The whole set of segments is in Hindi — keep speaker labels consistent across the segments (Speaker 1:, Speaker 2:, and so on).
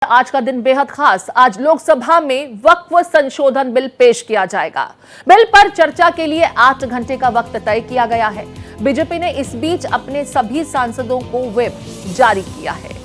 Speaker 1: आज का दिन बेहद खास। आज लोकसभा में वक्फ संशोधन बिल पेश किया जाएगा। बिल पर चर्चा के लिए 8 घंटे का वक्त तय किया गया है। बीजेपी ने इस बीच अपने सभी सांसदों को व्हिप जारी किया है।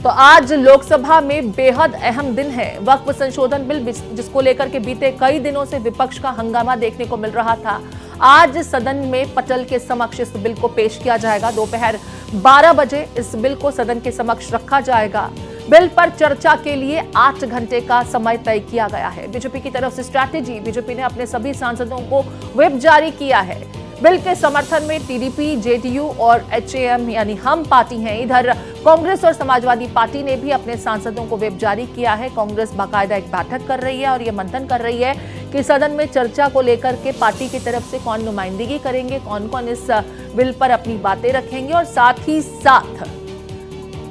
Speaker 1: तो आज लोकसभा में बेहद अहम दिन है। वक्फ संशोधन बिल जिसको लेकर के बीते कई दिनों से विपक्ष का हंगामा देखने को मिल रहा था, आज सदन में पटल के समक्ष इस बिल को पेश किया जाएगा। दोपहर 12 बजे इस बिल को सदन के समक्ष रखा जाएगा। बिल पर चर्चा के लिए 8 घंटे का समय तय किया गया है। बीजेपी की तरफ से स्ट्रैटेजी, बीजेपी ने अपने सभी सांसदों को व्हिप जारी किया है। बिल के समर्थन में टीडीपी, जेडीयू और एचएएम यानी हम पार्टी हैं। इधर कांग्रेस और समाजवादी पार्टी ने भी अपने सांसदों को व्हिप जारी किया है। कांग्रेस बाकायदा एक बैठक कर रही है और ये मंथन कर रही है कि सदन में चर्चा को लेकर के पार्टी की तरफ से कौन नुमाइंदगी करेंगे, कौन कौन इस बिल पर अपनी बातें रखेंगे और साथ ही साथ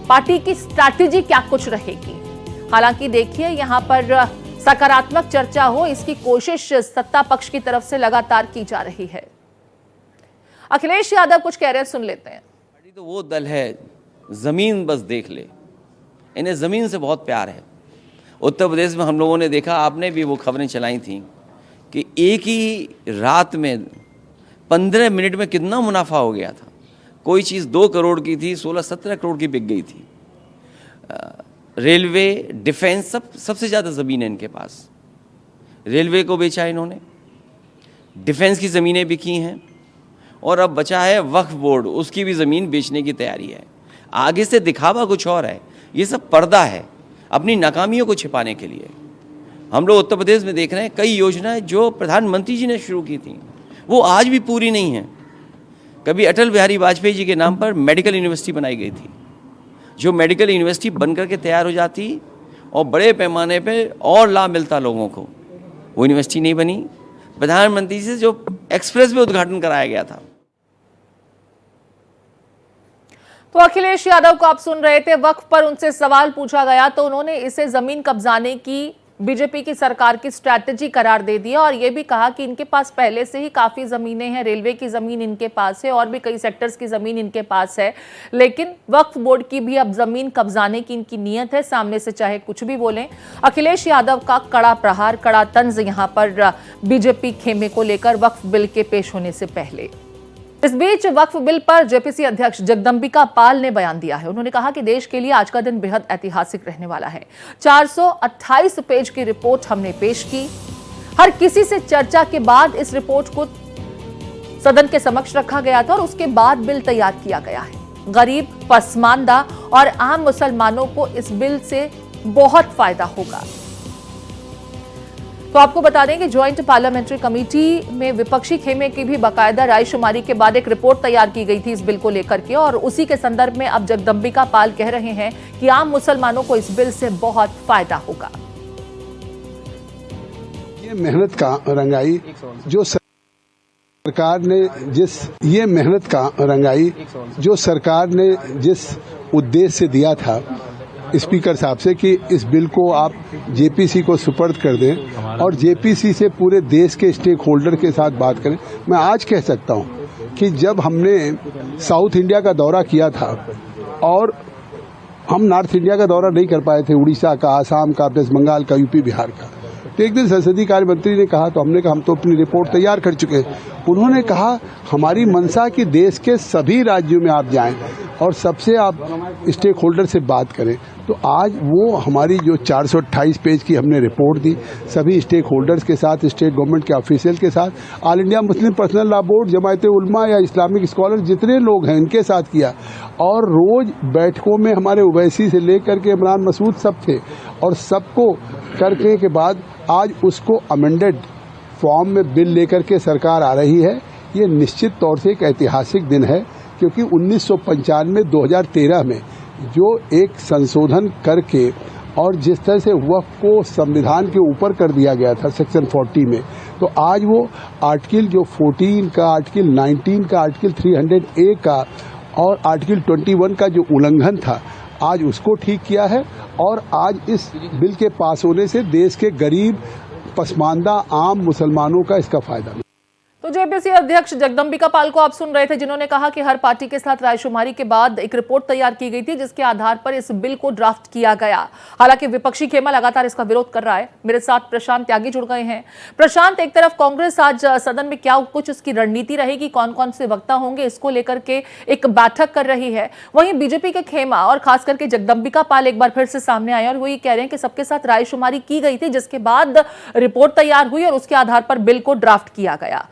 Speaker 1: पार्टी की स्ट्रैटेजी क्या कुछ रहेगी। हालांकि देखिए, यहां पर सकारात्मक चर्चा हो, इसकी कोशिश सत्ता पक्ष की तरफ से लगातार की जा रही है। अखिलेश यादव कुछ कह रहे हैं, सुन लेते हैं।
Speaker 2: पार्टी तो वो दल है, जमीन बस देख ले, इन्हें जमीन से बहुत प्यार है। उत्तर प्रदेश में हम लोगों ने देखा, आपने भी वो खबरें चलाई थी कि एक ही रात में 15 मिनट में कितना मुनाफा हो गया था। कोई चीज़ 2 करोड़ की थी, 16-17 करोड़ की बिक गई थी। रेलवे, डिफेंस, सबसे ज़्यादा ज़मीन है इनके पास। रेलवे को बेचा इन्होंने, डिफेंस की ज़मीनें बिकी हैं और अब बचा है वक्फ बोर्ड, उसकी भी ज़मीन बेचने की तैयारी है। आगे से दिखावा कुछ और है, ये सब पर्दा है अपनी नाकामियों को छिपाने के लिए। हम लोग उत्तर प्रदेश में देख रहे हैं कई योजनाएं जो प्रधानमंत्री जी ने शुरू की थी, वो आज भी पूरी नहीं हैं। कभी अटल बिहारी वाजपेयी जी के नाम पर मेडिकल यूनिवर्सिटी बनाई गई थी, जो मेडिकल यूनिवर्सिटी बनकर के तैयार हो जाती और बड़े पैमाने पे और लाभ मिलता लोगों को, वो यूनिवर्सिटी नहीं बनी। प्रधानमंत्री से जो एक्सप्रेस वे उद्घाटन कराया गया था।
Speaker 1: तो अखिलेश यादव को आप सुन रहे थे। वक्फ पर उनसे सवाल पूछा गया तो उन्होंने इसे जमीन कब्जाने की बीजेपी की सरकार की स्ट्रैटेजी करार दे दिया और यह भी कहा कि इनके पास पहले से ही काफी जमीनें हैं। रेलवे की जमीन इनके पास है और भी कई सेक्टर्स की जमीन इनके पास है, लेकिन वक्फ बोर्ड की भी अब जमीन कब्जाने की इनकी नीयत है। सामने से चाहे कुछ भी बोलें। अखिलेश यादव का कड़ा प्रहार, कड़ा तंज यहां पर बीजेपी खेमे को लेकर वक्फ बिल के पेश होने से पहले। इस बीच वक्फ बिल पर जेपीसी अध्यक्ष जगदंबिका पाल ने बयान दिया है। उन्होंने कहा कि देश के लिए आज का दिन बेहद ऐतिहासिक रहने वाला है। 428 पेज की रिपोर्ट हमने पेश की। हर किसी से चर्चा के बाद इस रिपोर्ट को सदन के समक्ष रखा गया था और उसके बाद बिल तैयार किया गया है। गरीब, पसमानदा और आम मुसलमानों को इस बिल से बहुत फायदा होगा। तो आपको बता दें कि ज्वाइंट पार्लियामेंट्री कमेटी में विपक्षी खेमे की भी बाकायदा रायशुमारी के बाद एक रिपोर्ट तैयार की गई थी इस बिल को लेकर के, और उसी के संदर्भ में अब जगदंबिका पाल कह रहे हैं कि आम मुसलमानों को इस बिल से बहुत फायदा होगा।
Speaker 3: ये मेहनत का रंगाई जो सरकार ने जिस उद्देश्य से दिया था स्पीकर साहब से कि इस बिल को आप जेपीसी को सुपर्द कर दें और जेपीसी से पूरे देश के स्टेक होल्डर के साथ बात करें। मैं आज कह सकता हूं कि जब हमने साउथ इंडिया का दौरा किया था और हम नॉर्थ इंडिया का दौरा नहीं कर पाए थे, उड़ीसा का, आसाम का, वेस्ट बंगाल का, यूपी बिहार का, तो एक दिन संसदीय कार्य मंत्री ने कहा, तो हमने कहा हम तो अपनी रिपोर्ट तैयार कर चुके हैं। उन्होंने कहा हमारी मंशा कि देश के सभी राज्यों में आप जाएं और सबसे आप स्टेक होल्डर से बात करें। तो आज वो हमारी जो 428 पेज की हमने रिपोर्ट दी, सभी स्टेक होल्डर्स के साथ, स्टेट गवर्नमेंट के ऑफिशियल के साथ, all India Muslim personal law board, Jamiat Ulama या इस्लामिक स्कॉलर जितने लोग हैं इनके साथ किया, और रोज बैठकों में हमारे ओवैसी से लेकर के इमरान मसूद सब थे, और सबको करने के बाद आज उसको अमेंडेड फॉर्म में बिल लेकर के सरकार आ रही है। ये निश्चित तौर से एक ऐतिहासिक दिन है, क्योंकि 1995-2013 में जो एक संशोधन करके और जिस तरह से वक्फ को संविधान के ऊपर कर दिया गया था सेक्शन 40 में, तो आज वो आर्टिकल जो 14 का, आर्टिकल 19 का, आर्टिकल 300A का और आर्टिकल 21 का जो उल्लंघन था, आज उसको ठीक किया है। और आज इस बिल के पास होने से देश के गरीब, पसमानदा, आम मुसलमानों का इसका फायदा मिला।
Speaker 1: तो जेपीसी अध्यक्ष जगदम्बिका पाल को आप सुन रहे थे, जिन्होंने कहा कि हर पार्टी के साथ रायशुमारी के बाद एक रिपोर्ट तैयार की गई थी जिसके आधार पर इस बिल को ड्राफ्ट किया गया। हालांकि विपक्षी खेमा लगातार इसका विरोध कर रहा है। मेरे साथ प्रशांत त्यागी जुड़ गए हैं। प्रशांत, एक तरफ कांग्रेस आज सदन में क्या कुछ उसकी रणनीति रहेगी, कौन कौन से वक्ता होंगे, इसको लेकर के एक बैठक कर रही है। वहीं बीजेपी के खेमा और खास करके जगदम्बिका पाल एक बार फिर से सामने आए और वो ये कह रहे हैं कि सबके साथ रायशुमारी की गई थी, जिसके बाद रिपोर्ट तैयार हुई और उसके आधार पर बिल को ड्राफ्ट किया गया।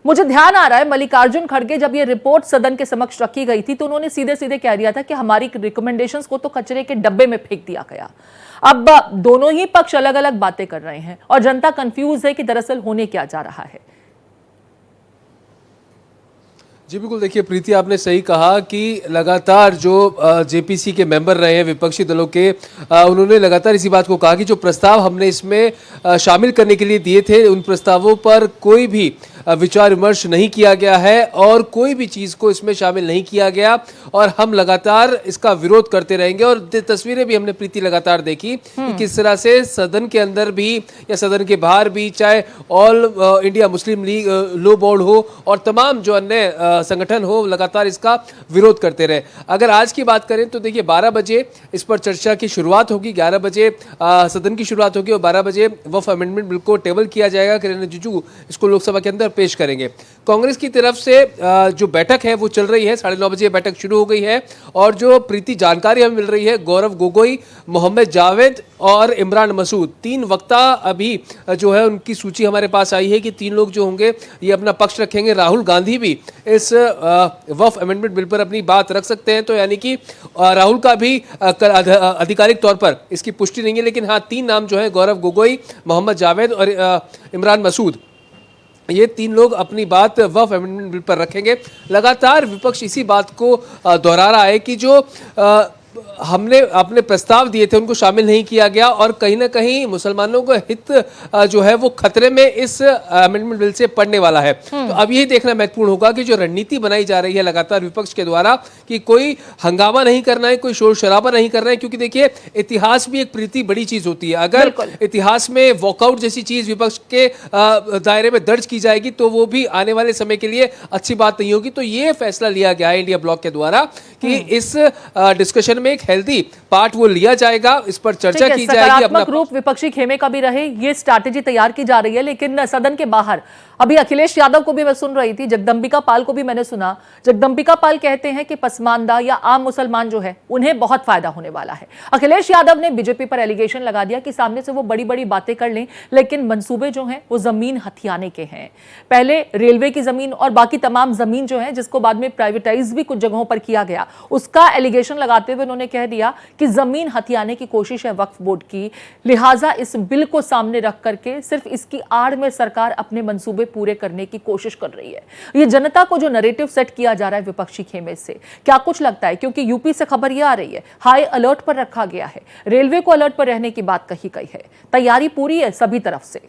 Speaker 1: मुझे ध्यान आ रहा है मल्लिकार्जुन खड़गे जब ये रिपोर्ट सदन के समक्ष रखी गई थी तो उन्होंने सीधे सीधे कह दिया था कि हमारी रिकमेंडेशंस को तो कचरे के डब्बे में फेंक दिया गया। अब दोनों ही पक्ष अलग अलग बातें कर रहे हैं और जनता कंफ्यूज है कि दरअसल होने क्या जा रहा है।
Speaker 4: जी बिल्कुल, देखिए प्रीति, आपने सही कहा कि लगातार जो जेपीसी के मेंबर रहे हैं विपक्षी दलों के, उन्होंने लगातार इसी बात को कहा कि जो प्रस्ताव हमने इसमें शामिल करने के लिए दिए थे उन प्रस्तावों पर कोई भी विचार विमर्श नहीं किया गया है और कोई भी चीज़ को इसमें शामिल नहीं किया गया और हम लगातार इसका विरोध करते रहेंगे। और तस्वीरें भी हमने प्रीति लगातार देखी कि किस तरह से सदन के अंदर भी या सदन के बाहर भी, चाहे ऑल इंडिया मुस्लिम लीग लो बोर्ड हो और तमाम जो अन्य संगठन हो, लगातार इसका विरोध करते रहे। अगर आज की बात करें तो देखिए 12 बजे इस पर चर्चा की शुरुआत होगी, 11 बजे सदन की शुरुआत होगी और 12 बजे वक्फ अमेंडमेंट बिल को टेबल किया जाएगा। किरण रिजिजू इसको लोकसभा के अंदर पेश करेंगे। कांग्रेस की तरफ से जो बैठक है वो चल रही है, 9:30 बजे बैठक शुरू हो गई है और जो प्रीति जानकारी हमें मिल रही है, गौरव गोगोई, मोहम्मद जावेद और इमरान मसूद, 3 वक्ता अभी जो है उनकी सूची हमारे पास आई है कि 3 लोग जो होंगे ये अपना पक्ष रखेंगे। राहुल गांधी भी इस वक्फ अमेंडमेंट बिल पर अपनी बात रख सकते हैं, तो यानी कि राहुल का भी आधिकारिक तौर पर इसकी पुष्टि नहीं है, लेकिन हाँ 3 नाम जो है, गौरव गोगोई, मोहम्मद जावेद और इमरान मसूद, ये 3 लोग अपनी बात वक्फ अमेंडमेंट बिल पर रखेंगे। लगातार विपक्ष इसी बात को दोहरा रहा है कि जो हमने अपने प्रस्ताव दिए थे उनको शामिल नहीं किया गया और कहीं ना कहीं मुसलमानों का हित जो है वो खतरे में इस अमेंडमेंट बिल से पड़ने वाला है। तो अब यही देखना महत्वपूर्ण होगा कि जो रणनीति बनाई जा रही है लगातार विपक्ष के द्वारा कि कोई हंगामा नहीं करना है, कोई शोर शराबा नहीं करना है, क्योंकि देखिए इतिहास भी एक प्रीति बड़ी चीज होती है। अगर इतिहास में वॉकआउट जैसी चीज विपक्ष के दायरे में दर्ज की जाएगी तो वो भी आने वाले समय के लिए अच्छी बात नहीं होगी। तो ये फैसला लिया गया है इंडिया ब्लॉक के द्वारा कि इस डिस्कशन में एक हेल्दी पार्ट वो लिया जाएगा, इस पर चर्चा की जाएगी।
Speaker 1: सकारात्मक रूप विपक्षी खेमे का भी रहे, ये स्ट्रैटेजी तैयार की जा रही है। लेकिन सदन के बाहर अभी अखिलेश यादव को भी मैं सुन रही थी, जगदम्बिका पाल को भी मैंने सुना। जगदम्बिका पाल कहते हैं कि पसमानदा या आम मुसलमान जो है उन्हें बहुत फायदा होने वाला है। अखिलेश यादव ने बीजेपी पर एलिगेशन लगा दिया कि सामने से वो बड़ी बड़ी बातें कर लें लेकिन मंसूबे जो हैं वो जमीन हथियाने के हैं। पहले रेलवे की जमीन और बाकी तमाम जमीन जो है, जिसको बाद में प्राइवेटाइज भी कुछ जगहों पर किया गया, उसका एलिगेशन लगाते हुए उन्होंने कह दिया कि जमीन हथियाने की कोशिश है वक्फ बोर्ड की, लिहाजा इस बिल को सामने रख करके सिर्फ इसकी आड़ में सरकार अपने मंसूबे पूरे करने की कोशिश कर रही है। ये जनता को जो नैरेटिव सेट किया जा रहा है विपक्षी खेमे से, क्या कुछ लगता है? क्योंकि यूपी से खबर यह आ रही है हाई अलर्ट पर रखा गया है, रेलवे को अलर्ट पर रहने की बात कही गई है, तैयारी पूरी है सभी तरफ से।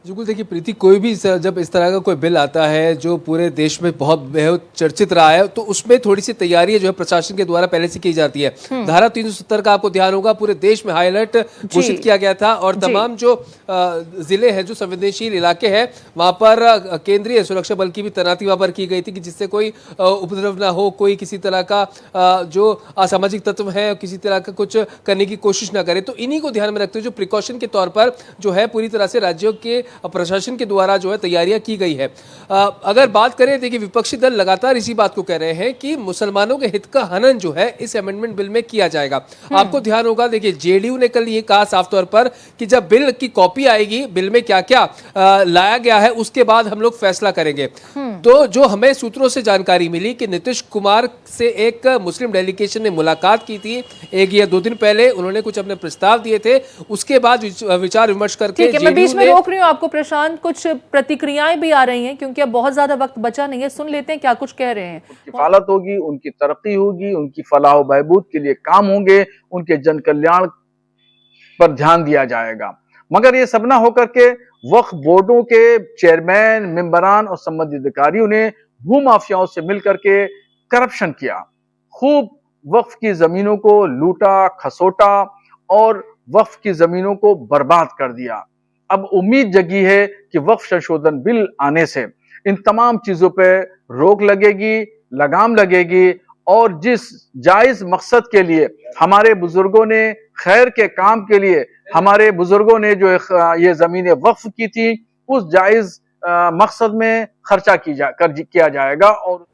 Speaker 4: बिल्कुल, देखिए प्रीति, कोई भी जब इस तरह का कोई बिल आता है जो पूरे देश में बहुत बेहद चर्चित रहा है तो उसमें थोड़ी सी तैयारी जो है प्रशासन के द्वारा पहले से की जाती है। धारा 370 का आपको ध्यान होगा, पूरे देश में हाई अलर्ट घोषित किया गया था और तमाम जो जिले हैं, जो संवेदनशील इलाके हैं, वहां पर केंद्रीय सुरक्षा बल की भी तैनाती वहां पर की गई थी कि जिससे कोई उपद्रव ना हो, कोई किसी तरह का जो असामाजिक तत्व है किसी तरह का कुछ करने की कोशिश ना करे। तो इन्हीं को ध्यान में रखते हुए जो प्रिकॉशन के तौर पर जो है पूरी तरह से राज्यों के प्रशासन के द्वारा जो है तैयारियां की गई है। अगर बात करें, देखिए विपक्षी दल लगातार इसी बात को कह रहे हैं कि मुसलमानों के हित का हनन जो है इस अमेंडमेंट बिल में किया जाएगा। आपको ध्यान होगा, देखिए जेडीयू ने कल ये कहा साफ तौर पर कि जब बिल की कॉपी आएगी, बिल में क्या क्या लाया गया है उसके बाद हम लोग फैसला करेंगे। तो जो हमें सूत्रों से जानकारी मिली कि नीतीश कुमार से एक मुस्लिम डेलीगेशन ने मुलाकात की थी 1 या 2 दिन पहले, उन्होंने कुछ अपने प्रस्ताव दिए थे, उसके बाद विचार विमर्श करके
Speaker 1: मैं बीच में रोक रही हूँ आपको प्रशांत, कुछ प्रतिक्रियाएं भी आ रही हैं क्योंकि अब बहुत ज्यादा वक्त बचा नहीं है, सुन लेते हैं क्या कुछ कह रहे हैं।
Speaker 5: किफालत होगी, उनकी तरक्की होगी, उनकी फलाह बहबूद के लिए काम होंगे, उनके जन कल्याण पर ध्यान दिया जाएगा। मगर ये सब ना होकर के वक्फ बोर्डों के चेयरमैन, मेंबरान और संबंधित अधिकारियों ने भूमाफियाओं से मिलकर के करप्शन किया, खूब वक्फ की जमीनों को लूटा खसोटा और वक्फ की जमीनों को बर्बाद कर दिया। अब उम्मीद जगी है कि वक्फ संशोधन बिल आने से इन तमाम चीजों पे रोक लगेगी, लगाम लगेगी और जिस जायज मकसद के लिए हमारे बुजुर्गों ने खैर के काम के लिए हमारे बुजुर्गों ने जो ये जमीनें वक्फ की थी उस जायज मकसद में खर्चा किया जाएगा। और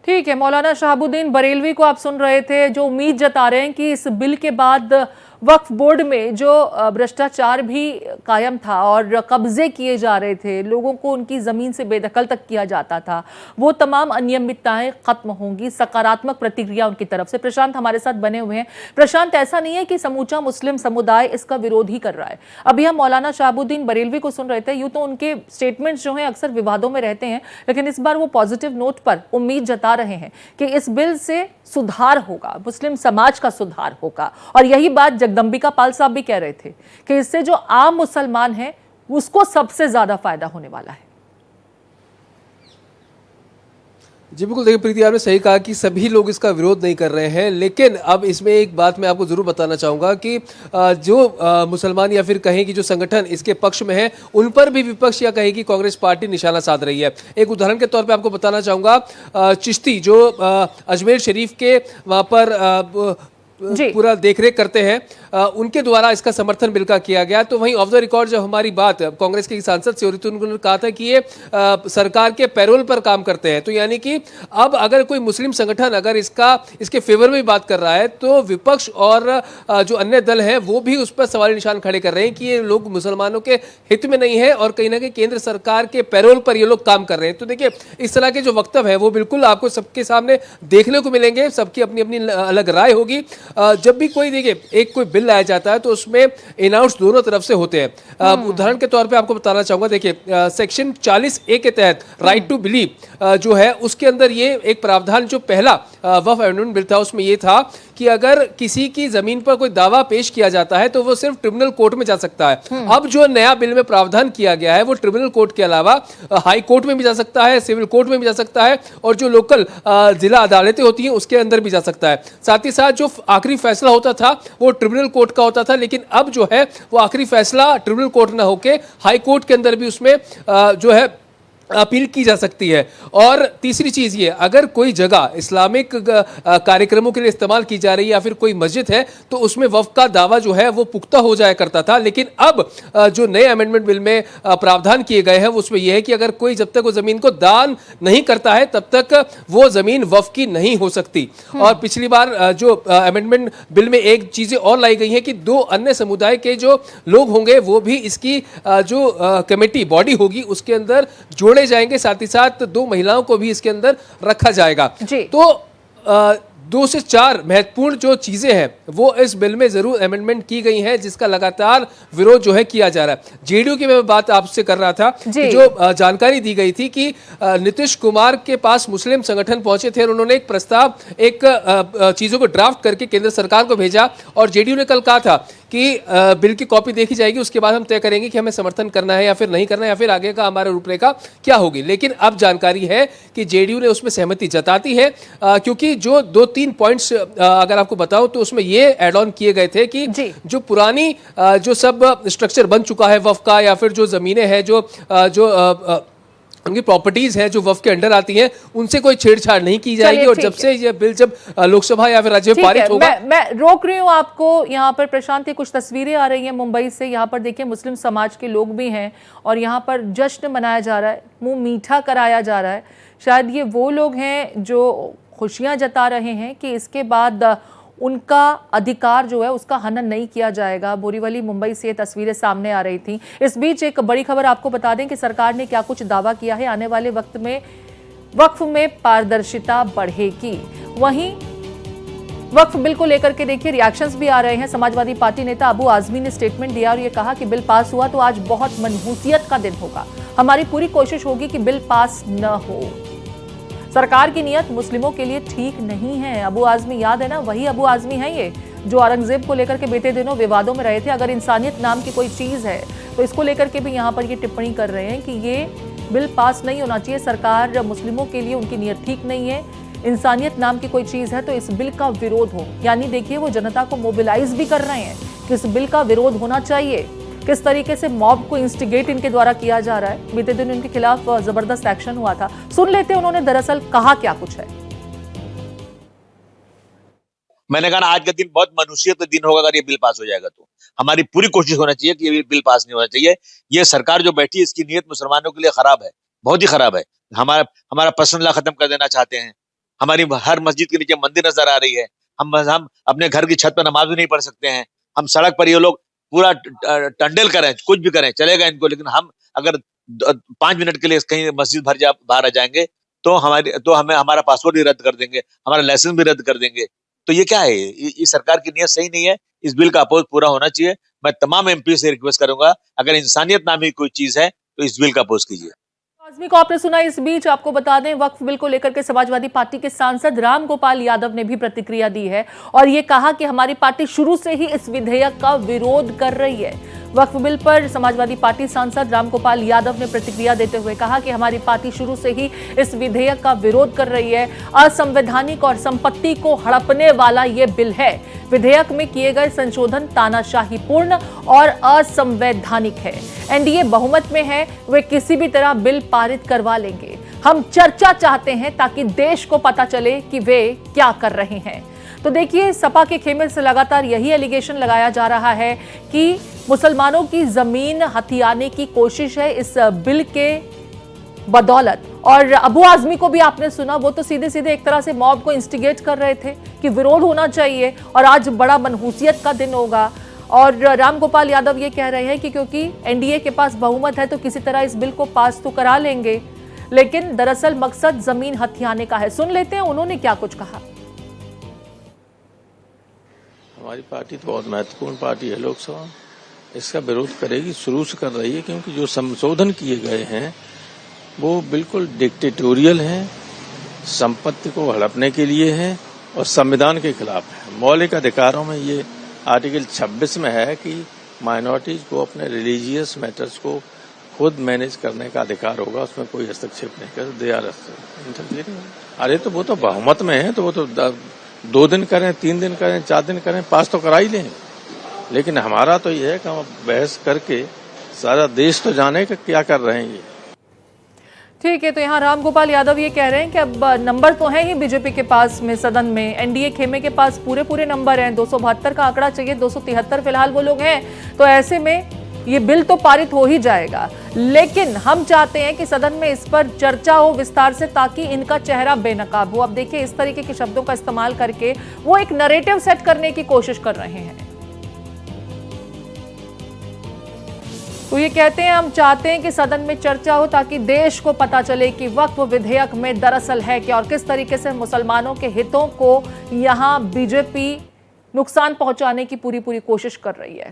Speaker 1: ठीक है, मौलाना शहाबुद्दीन बरेलवी को आप सुन रहे थे, जो उम्मीद जता रहे हैं कि इस बिल के बाद वक्फ बोर्ड में जो भ्रष्टाचार भी कायम था और कब्जे किए जा रहे थे, लोगों को उनकी ज़मीन से बेदखल तक किया जाता था, वो तमाम अनियमितताएं खत्म होंगी। सकारात्मक प्रतिक्रिया उनकी तरफ से। प्रशांत हमारे साथ बने हुए हैं। प्रशांत, ऐसा नहीं है कि समूचा मुस्लिम समुदाय इसका विरोध ही कर रहा है। अभी हम मौलाना शहाबुद्दीन बरेलवी को सुन रहे थे। यूँ तो उनके स्टेटमेंट्स जो हैं अक्सर विवादों में रहते हैं, लेकिन इस बार वो पॉजिटिव नोट पर उम्मीद जता रहे हैं कि इस बिल से सुधार होगा, मुस्लिम समाज का सुधार होगा। और यही बात जगदंबिका पाल साहब भी कह रहे थे कि इससे जो आम मुसलमान है उसको सबसे ज्यादा फायदा होने वाला है।
Speaker 4: जी बिल्कुल, देखिए प्रीति, आपने सही कहा कि सभी लोग इसका विरोध नहीं कर रहे हैं, लेकिन अब इसमें एक बात मैं आपको जरूर बताना चाहूँगा कि जो मुसलमान या फिर कहें कि जो संगठन इसके पक्ष में है, उन पर भी विपक्ष या कहें कि कांग्रेस पार्टी निशाना साध रही है। एक उदाहरण के तौर पे आपको बताना चाहूँगा, चिश्ती जो अजमेर शरीफ के वहाँ पर पूरा देखरेख करते हैं, उनके द्वारा इसका समर्थन बिल का किया गया। तो वहीं ऑफ द रिकॉर्ड जब हमारी बात कांग्रेस के सांसद से हो रही थी, उन्होंने कहा था कि ये सरकार के पैरोल पर काम करते हैं। तो यानी कि अब अगर कोई मुस्लिम संगठन अगर इसके फेवर में बात कर रहा है, तो विपक्ष और जो अन्य दल हैं वो भी उस पर सवाल निशान खड़े कर रहे हैं कि ये लोग मुसलमानों के हित में नहीं है और कहीं ना कहीं केंद्र सरकार के पैरोल पर ये लोग काम कर रहे हैं। तो देखिए, इस तरह के जो वक्तव्य है वो बिल्कुल आपको सबके सामने देखने को मिलेंगे, सबकी अपनी अपनी अलग राय होगी। जब भी कोई देखिए एक कोई बिल लाया जाता है तो उसमें इनआउट्स दोनों तरफ से होते हैं। उदाहरण के तौर पे आपको बताना चाहूंगा, देखिए सेक्शन 40A के तहत राइट टू बिलीव जो है, उसके अंदर ये एक प्रावधान, जो पहला वक्फ अमेंडमेंट बिल था उसमें ये था कि अगर किसी की जमीन पर कोई दावा पेश किया जाता है तो वो सिर्फ ट्रिब्यूनल कोर्ट में जा सकता है। अब जो नया बिल में प्रावधान किया गया है वो ट्रिब्यूनल कोर्ट के अलावा हाई कोर्ट में भी जा सकता है, सिविल कोर्ट में भी जा सकता है और जो लोकल जिला अदालतें होती हैं उसके अंदर भी जा सकता है। साथ ही साथ जो आखिरी फैसला होता था वो ट्रिब्यूनल कोर्ट का होता था, लेकिन अब जो है वो आखिरी फैसला ट्रिब्यूनल कोर्ट ना होके हाई कोर्ट के अंदर भी उसमें जो है अपील की जा सकती है। और तीसरी चीज ये, अगर कोई जगह इस्लामिक कार्यक्रमों के लिए इस्तेमाल की जा रही है या फिर कोई मस्जिद है तो उसमें वक्फ का दावा जो है वो पुख्ता हो जाया करता था। लेकिन अब जो नए अमेंडमेंट बिल में प्रावधान किए गए हैं उसमें यह है कि अगर कोई जब तक वो जमीन को दान नहीं करता है तब तक वो जमीन वक्फ की नहीं हो सकती। और पिछली बार जो अमेंडमेंट बिल में एक चीजें और लाई गई हैं कि 2 अन्य समुदाय के जो लोग होंगे वो भी इसकी जो कमेटी बॉडी होगी उसके अंदर जोड़े जाएंगे। साथ ही साथ 2 महिलाओं को भी इसके अंदर रखा जाएगा। तो 2 से 4 महत्वपूर्ण जो चीजें हैं वो इस बिल में जरूर अमेंडमेंट की गई हैं, जिसका लगातार विरोध जो है किया जा रहा है। जेडीयू की मैं बात आपसे कर रहा था कि जो जानकारी दी गई थी कि नीतीश कुमार के पास मुस्लिम संगठन पहुंचे थे और उन्होंने एक प्रस्ताव, एक चीजों को ड्राफ्ट करके केंद्र सरकार को भेजा और जेडीयू ने कल कहा था कि बिल की कॉपी देखी जाएगी, उसके बाद हम तय करेंगे कि हमें समर्थन करना है या फिर नहीं करना है या फिर आगे का हमारा रूपरेखा क्या होगी। लेकिन अब जानकारी है कि जेडीयू ने उसमें सहमति जताती है, क्योंकि जो 2-3 पॉइंट्स अगर आपको बताऊं तो उसमें ये ऐड ऑन किए गए थे कि जो पुरानी जो सब स्ट्रक्चर बन चुका है वक्फ का या फिर जो जमीनें हैं जो उनकी प्रॉपर्टीज हैं जो वक्फ के अंडर आती हैं, उनसे कोई छेड़छाड़ नहीं की जाएगी। और जब से ये बिल जब लोकसभा या फिर राज्य में पारित होगा,
Speaker 1: मैं रोक रही हूँ आपको यहाँ पर प्रशांत। कुछ तस्वीरें आ रही हैं मुंबई से। यहाँ पर देखिए मुस्लिम समाज के लोग भी हैं और यहाँ पर जश्न मनाया जा रहा है, मुंह मीठा कराया जा रहा है। शायद ये वो लोग हैं जो खुशियाँ जता रहे हैं कि इसके बाद उनका अधिकार जो है उसका हनन नहीं किया जाएगा। बोरीवली मुंबई से ये तस्वीरें सामने आ रही थी। इस बीच एक बड़ी खबर आपको बता दें कि सरकार ने क्या कुछ दावा किया है। आने वाले वक्त में वक्फ में पारदर्शिता बढ़ेगी। वहीं वक्फ बिल को लेकर के देखिए रिएक्शंस भी आ रहे हैं। समाजवादी पार्टी नेता अबू आजमी ने स्टेटमेंट दिया और ये कहा कि बिल पास हुआ तो आज बहुत मनहूसियत का दिन होगा। हमारी पूरी कोशिश होगी कि बिल पास न हो। सरकार की नीयत मुस्लिमों के लिए ठीक नहीं है। अबू आजमी, याद है ना, वही अबू आजमी है ये जो औरंगजेब को लेकर के बीते दिनों विवादों में रहे थे। अगर इंसानियत नाम की कोई चीज है तो इसको लेकर के भी यहाँ पर ये टिप्पणी कर रहे हैं कि ये बिल पास नहीं होना चाहिए। सरकार मुस्लिमों के लिए उनकी नीयत ठीक नहीं है। इंसानियत नाम की कोई चीज है तो इस बिल का विरोध हो। यानी देखिए वो जनता को मोबिलाइज भी कर रहे हैं कि इस बिल का विरोध होना चाहिए। किस तरीके से मॉब को इंस्टिगेट इनके द्वारा किया जा रहा है। बीते दिन इनके खिलाफ जबरदस्त एक्शन हुआ था। सुन लेते हैं उन्होंने दरअसल कहा क्या कुछ है।
Speaker 6: मैंने कहा आज का दिन बहुत मनुष्यत दिन होगा अगर ये बिल पास हो जाएगा तो। हमारी पूरी कोशिश होना चाहिए कि ये बिल पास नहीं होना चाहिए। ये सरकार जो बैठी है इसकी नीयत मुसलमानों के लिए खराब है, बहुत ही खराब है। हमारा पर्सनल लॉ खत्म कर देना चाहते हैं। हमारी हर मस्जिद के नीचे मंदिर नजर आ रही है। हम अपने घर की छत पर नमाज भी नहीं पढ़ सकते हैं। हम सड़क पर ये लोग पूरा टंडेल करें, कुछ भी करें चलेगा इनको, लेकिन हम अगर 5 मिनट के लिए कहीं मस्जिद बाहर आ जाएंगे तो हमें हमारा पासपोर्ट भी रद्द कर देंगे, हमारा लाइसेंस भी रद्द कर देंगे। तो ये क्या है? ये सरकार की नीयत सही नहीं है। इस बिल का अपोज पूरा होना चाहिए। मैं तमाम एमपी से रिक्वेस्ट करूंगा, अगर इंसानियत नामी कोई चीज है तो इस बिल का अपोज कीजिए।
Speaker 1: आजमी को आपने सुना। इस बीच आपको बता दें, वक्फ बिल को लेकर के समाजवादी पार्टी के सांसद राम गोपाल यादव ने भी प्रतिक्रिया दी है और ये कहा कि हमारी पार्टी शुरू से ही इस विधेयक का विरोध कर रही है। वक्फ बिल पर समाजवादी पार्टी सांसद राम गोपाल यादव ने प्रतिक्रिया देते हुए कहा कि हमारी पार्टी शुरू से ही इस विधेयक का विरोध कर रही है। असंवैधानिक और संपत्ति को हड़पने वाला ये बिल है। विधेयक में किए गए संशोधन तानाशाहीपूर्ण और असंवैधानिक है। एनडीए बहुमत में है, वे किसी भी तरह बिल पारित करवा लेंगे। हम चर्चा चाहते हैं ताकि देश को पता चले कि वे क्या कर रहे हैं। तो देखिए, सपा के खेमे से लगातार यही एलिगेशन लगाया जा रहा है कि मुसलमानों की जमीन हथियाने की कोशिश है इस बिल के बदौलत। और अबू आजमी को भी आपने सुना, वो तो सीधे सीधे एक तरह से मॉब को इंस्टिगेट कर रहे थे कि विरोध होना चाहिए और आज बड़ा मनहूसियत का दिन होगा। और राम गोपाल यादव ये कह रहे हैं कि क्योंकि एनडीए के पास बहुमत है तो किसी तरह इस बिल को पास तो करा लेंगे, लेकिन दरअसल मकसद जमीन हथियाने का है। सुन लेते हैं उन्होंने क्या कुछ कहा।
Speaker 7: हमारी पार्टी तो बहुत महत्वपूर्ण पार्टी है लोकसभा, इसका विरोध करेगी, शुरू से कर रही है, क्योंकि जो संशोधन किए गए हैं वो बिल्कुल डिक्टेटोरियल हैं, संपत्ति को हड़पने के लिए हैं और संविधान के खिलाफ है। मौलिक अधिकारों में ये आर्टिकल 26 में है कि माइनॉरिटीज को अपने रिलीजियस मैटर्स को खुद मैनेज करने का अधिकार होगा, उसमें कोई हस्तक्षेप नहीं कर दे। अरे तो वो तो बहुमत में है, तो वो तो 2 दिन करें, 3 दिन करें, 4 दिन करें, पास तो करा ही लें। लेकिन हमारा तो ये है कि हम बहस करके सारा देश तो जाने कि क्या कर रहे हैं ये।
Speaker 1: ठीक है, तो यहाँ राम गोपाल यादव ये कह रहे हैं कि अब नंबर तो है ही बीजेपी के पास में, सदन में एनडीए खेमे के पास पूरे नंबर हैं। 272 का आंकड़ा चाहिए, 273 फिलहाल वो लोग हैं। तो ऐसे में ये बिल तो पारित हो ही जाएगा, लेकिन हम चाहते हैं कि सदन में इस पर चर्चा हो विस्तार से, ताकि इनका चेहरा बेनकाब हो। अब देखिए, इस तरीके के शब्दों का इस्तेमाल करके वो एक नैरेटिव सेट करने की कोशिश कर रहे हैं। तो ये कहते हैं, हम चाहते हैं कि सदन में चर्चा हो ताकि देश को पता चले कि वक्फ विधेयक में दरअसल है क्या और किस तरीके से मुसलमानों के हितों को यहां बीजेपी नुकसान पहुंचाने की पूरी कोशिश कर रही है।